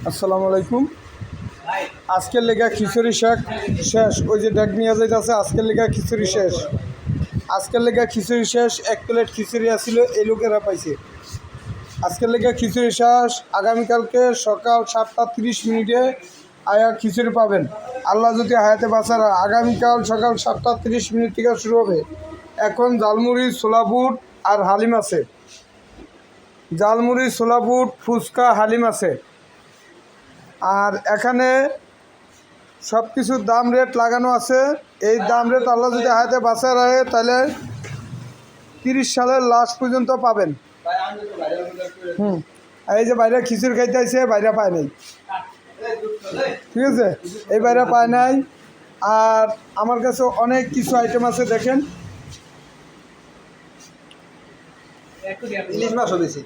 আসসালামু আলাইকুম। আজকের লেগা খিচুড়ি শাক শেষ। ওই যে ডেক নিয়ে যাইতেছে, আজকের লেগা খিচুড়ি শেষ। আজকের লেগা খিচুড়ি শেষ। 1 প্লেট খিচুড়ি আসছিল, এই লোকেরা পাইছে। আজকের লেগা খিচুড়ি শেষ। আগামীকালকে সকাল 7:30 আয়া খিচুড়ি পাবেন, আল্লাহ যদি হায়াতে বাঁচার। আগামীকাল সকাল 7:30 থেকে শুরু হবে। এখন ঝালমুড়ি, ছোলা বুট আর হালিম আছে। ঝালমুড়ি, ছোলা বুট, ফুচকা, হালিম আছে। আর এখানে সব কিছুর দাম রেট লাগানো আছে। এই দাম রেট আল্লাহ যদি হায়াতে বাঁচায় রাখে তাহলে 30 সালের লাস্ট পর্যন্ত পাবেন। এই যে বাইরে খিচুড়ি খাইতে আইছে, বাইরে পায় নাই, ঠিক আছে? এই বাইরে পায় নাই। আর আমার কাছে অনেক কিছু আইটেম আছে, দেখেন। ইলিশ মাছও বেশি।